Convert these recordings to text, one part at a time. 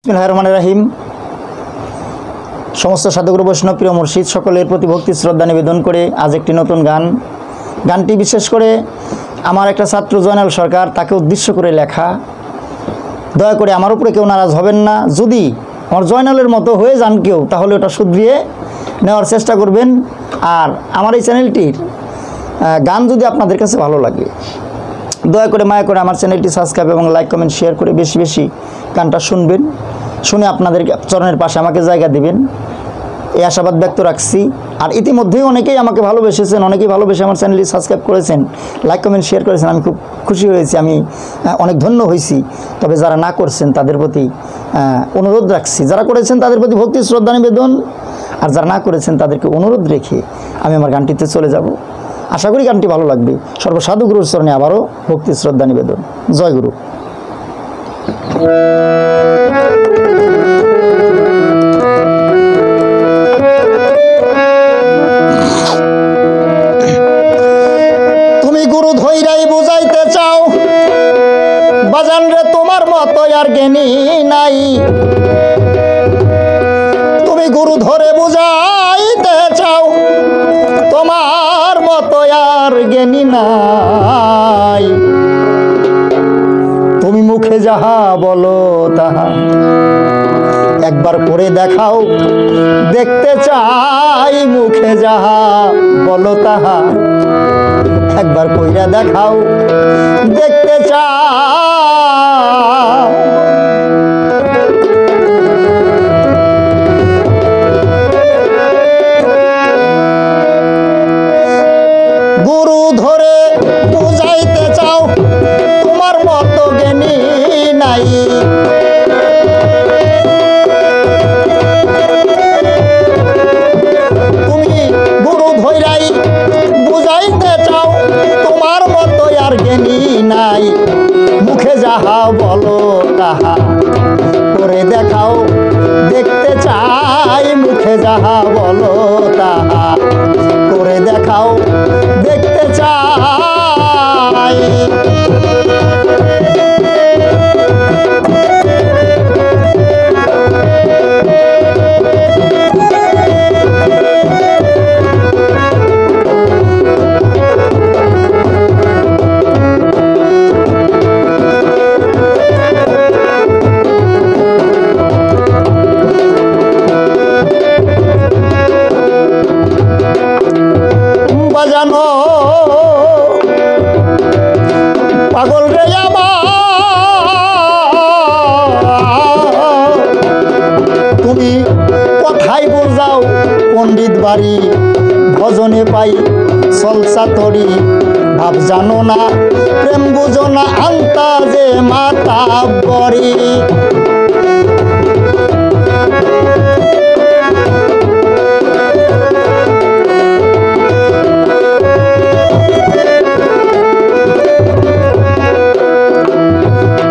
বিসমিল্লাহির রহমানির রহিম। সমস্ত সাধুগুরু বৈষ্ণব প্রিয় মুর্শিদ সকলের প্রতি ভক্তি শ্রদ্ধা নিবেদন করে আজ একটি নতুন গানটি বিশেষ করে আমার একটা ছাত্র জয়নাল সরকার, তাকে উদ্দেশ্য করে লেখা। দয়া করে আমার উপরে কেউ নারাজ হবেন না। যদি আমার জয়নালের মতো হয়ে যান কেউ, তাহলে ওটা শুধরিয়ে নেওয়ার চেষ্টা করবেন। আর আমার এই চ্যানেলটির গান যদি আপনাদের কাছে ভালো লাগে, দয়া করে মায়া করে আমার চ্যানেলটি সাবস্ক্রাইব এবং লাইক কমেন্ট শেয়ার করে বেশি বেশি গানটা শুনবেন। শুনে আপনাদের চরণের পাশে আমাকে জায়গা দিবেন, এই আশাবাদ ব্যক্ত রাখছি। আর ইতিমধ্যেই অনেকেই আমাকে ভালোবেসেছেন, অনেকেই ভালোবেসে আমার চ্যানেলটি সাবস্ক্রাইব করেছেন, লাইক কমেন্ট শেয়ার করেছেন। আমি খুব খুশি হয়েছি, আমি অনেক ধন্য হয়েছি। তবে যারা না করছেন তাদের প্রতি অনুরোধ রাখছি, যারা করেছেন তাদের প্রতি ভক্তি শ্রদ্ধা নিবেদন, আর যারা না করেছেন তাদেরকে অনুরোধ রেখে আমি আমার গানটিতে চলে যাব। আশা করি গানটি ভালো লাগবে। সর্বসাধু গুরুর চরণে আবারও ভক্তি শ্রদ্ধা নিবেদন। জয় গুরু। তুমি গুরু ধৈরাই বুঝাইতে চাও বাজান রে, তোমার মতো আর জ্ঞানী নাই। তুমি গুরু ধরে বুঝাইতে চাও তোমার মতো আর জ্ঞানী নাই। তুমি মুখে যাহা বলো তাহা একবার করে দেখাও, দেখতে চাই। মুখে যাহা বলো তাহা একবার কইরা দেখাও, দেখতে চাই। গুরু ধরে বুঝাইতে চাও তোমার মতো জ্ঞানী নাই। তুমি গুরু ধৈরাই বুঝাইতে চাও তোমার মতো আর জ্ঞানী নাই। মুখে যাহা বলো তাহা করে দেখাও, দেখতে চাই। মুখে যাহা বলো তাহা করে দেখাও, দেখতে চাই। বাজানো পাগল রে আমার, তুমি কথাই বোঝাও পণ্ডিত বাড়ি। ভজনে পাই সলসা তরি, ভাব জানো না প্রেম বুঝো না আন্তাজে মাতা বরি।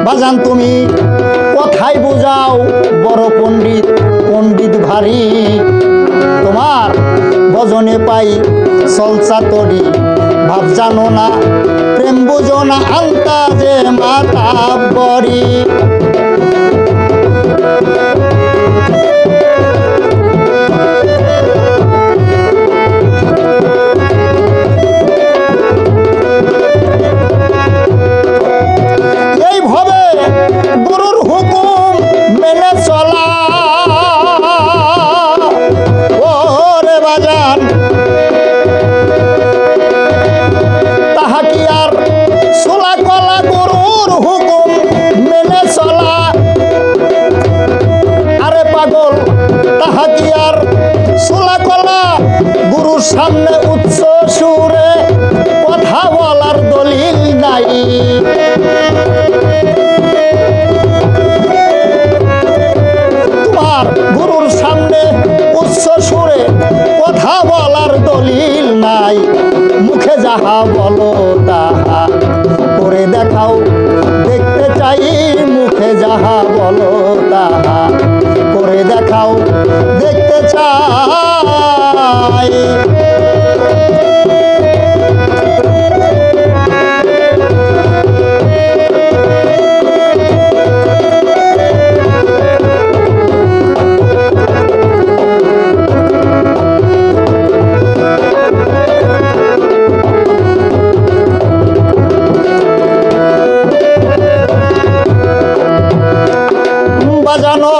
বাজান তুমি কথাই বুঝাও বড় পণ্ডিত, পণ্ডিত ভারী। তোমার ভজনে পাই সলসা তরি, ভাব জানো না প্রেম বুঝো না আন্তাজে মাতা বরি। গুরুর হুকুম মেনে চলা ওরে বাজান, তাহা কি আর সোলা কলা। গুরুর হুকুম মেনে চলা, আরে পাগল তাহা কি আর সোলা কলা। গুরুর সামনে উচ্চ সুরে কথা বলার দলিল নাই। গুরুর সামনে উচ্চ সুরে কথা বলার দলিল নাই। মুখে যাহা বলো তাহা করে দেখাও, দেখতে চাই। মুখে যাহা বলো তাহা করে দেখাও, দেখতে চাই। বাজানো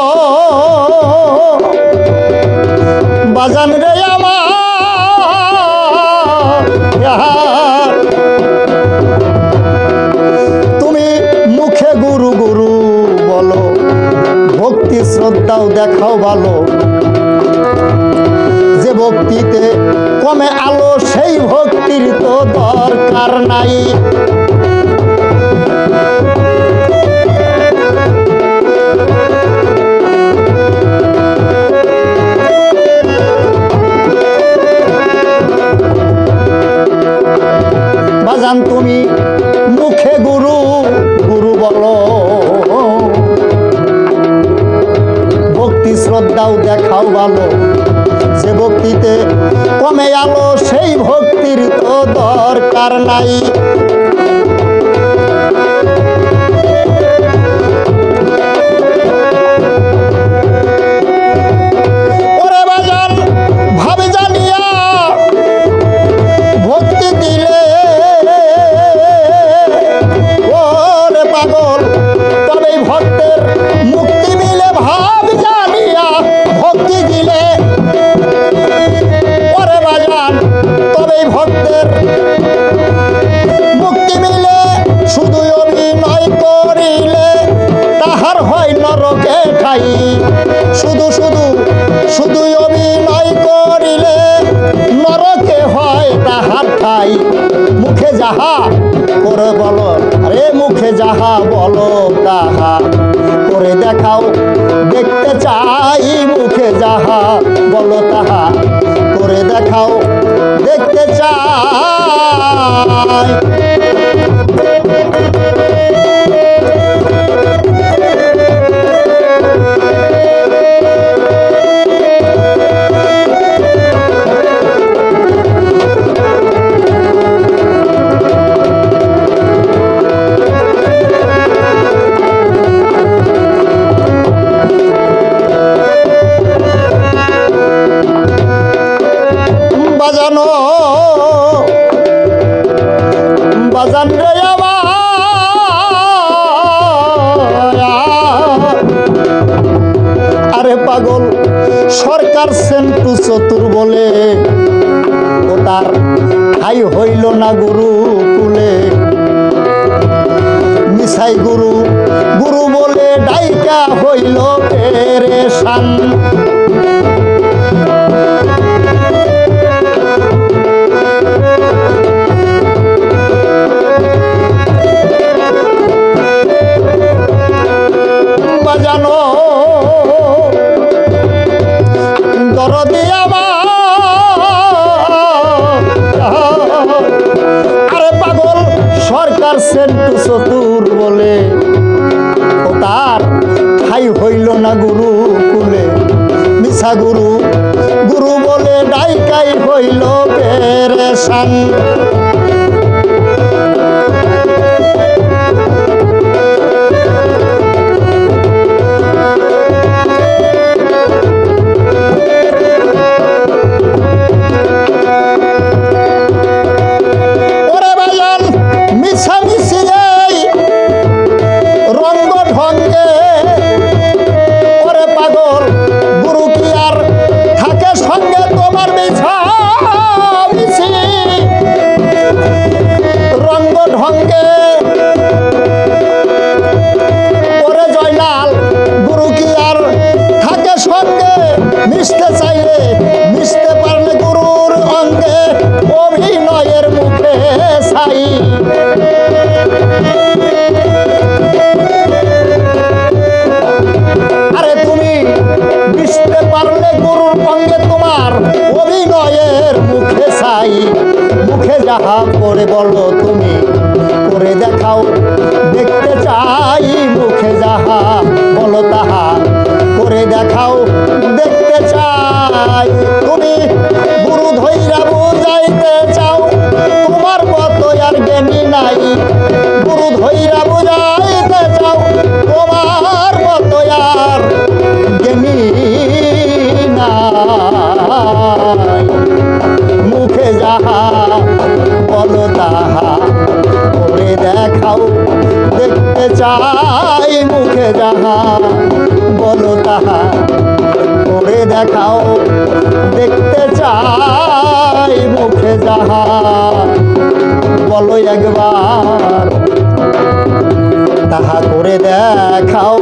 বাজান রে আমার, তুমি মুখে গুরু গুরু বলো, ভক্তি শ্রদ্ধাও দেখাও ভালো, যে ভক্তিতে কমে আলো সেই ভক্তির তো দরকার নাই। বাজান তুমি মুখে গুরু গুরু বলো, ভক্তি শ্রদ্ধাও দেখাও ভালো, যে ভক্তিতে কমে আলো সেই ভক্তির তো দরকার নাই। ওরে বাজান ভাবে জানিয়া ভক্তি দিলে, ওরে পাগল তবেই ভক্তের মুক্তি মিলে, ভাব জানিয়া ভক্তি দিলে, ওরে বাজান তবেই ভক্তের মুক্তি মিলে, শুধু অভিনয় করিলে তাহার হয় নরকে ঠাই, শুধু শুধু শুধু অভিনয় করিলে নরকে হয় তাহার ঠাই। মুখে যাহা করে বলো, আরে মুখে যাহা বলো তাহা করে দেখাও, দেখতে চাই মুখে যাহা বলো তাহা করে দেখাও, দেখতে চাই। বাজানো বাজান রে আমার, আরে পাগল সরকার সেন্টু চতুর বলে, ও তার ঠাই হইল না গুরু কুলে, মিছাই গুরু গুরু বলে ডাইকা হইল পেরেশান। বাজানো দরদি আমার, আরে পাগল সরকার সেন্টু চতুর বলে, ও তার ঠাই হইল না গুরু কুলে, মিছা গুরু গুরু বলে ডাইকাই হইল পেরেশান। মিশতে চাইলে মিশতে পারলে গুরুর অঙ্গে, অভিনয়ের মুখে ছাই। আরে তুমি মিশতে পারলে গুরুর অঙ্গে, তোমার অভিনয়ের মুখে ছাই। মুখে যাহা করে বলো তুমি করে দেখাও, দেখতে চাই মুখে যাহা বলো তাহা করে দেখাও, দেখতে চাই। তুমি গুরু ধৈরা বুঝাইতে চাও, তোমার মতো আর জ্ঞানী নাই। গুরু ধৈরা বুঝাইতে চাও, তোমার মতো আর জ্ঞানী নাই। মুখে যাহা বলো তাহা করে দেখাও, দেখতে চাই মুখে যাহা বলো। বলো তাহা করে দেখাও, দেখতে চাই মুখে যাহা বলো একবার তাহা করে দেখাও।